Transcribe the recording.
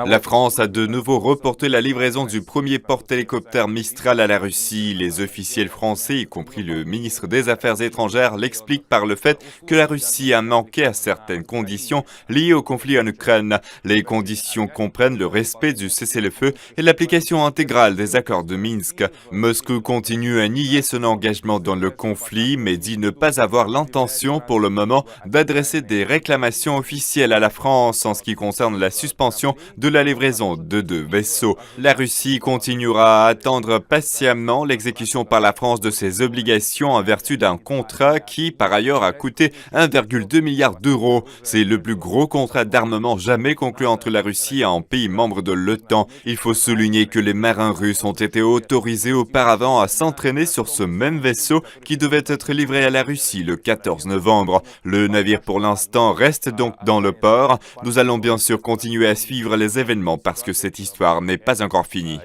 La France a de nouveau reporté la livraison du premier porte-hélicoptère Mistral à la Russie. Les officiels français, y compris le ministre des Affaires étrangères, l'expliquent par le fait que la Russie a manqué à certaines conditions liées au conflit en Ukraine. Les conditions comprennent le respect du cessez-le-feu et l'application intégrale des accords de Minsk. Moscou continue à nier son engagement dans le conflit, mais dit ne pas avoir l'intention pour le moment d'adresser des réclamations officielles à la France en ce qui concerne la suspension de la livraison de 2 vaisseaux. La Russie continuera à attendre patiemment l'exécution par la France de ses obligations en vertu d'un contrat qui, par ailleurs, a coûté 1,2 milliard d'euros. C'est le plus gros contrat d'armement jamais conclu entre la Russie et un pays membre de l'OTAN. Il faut souligner que les marins russes ont été autorisés auparavant à s'entraîner sur ce même vaisseau qui devait être livré à la Russie le 14 novembre. Le navire pour l'instant reste donc dans le port. Nous allons bien sûr continuer à suivre les événements parce que cette histoire n'est pas encore finie.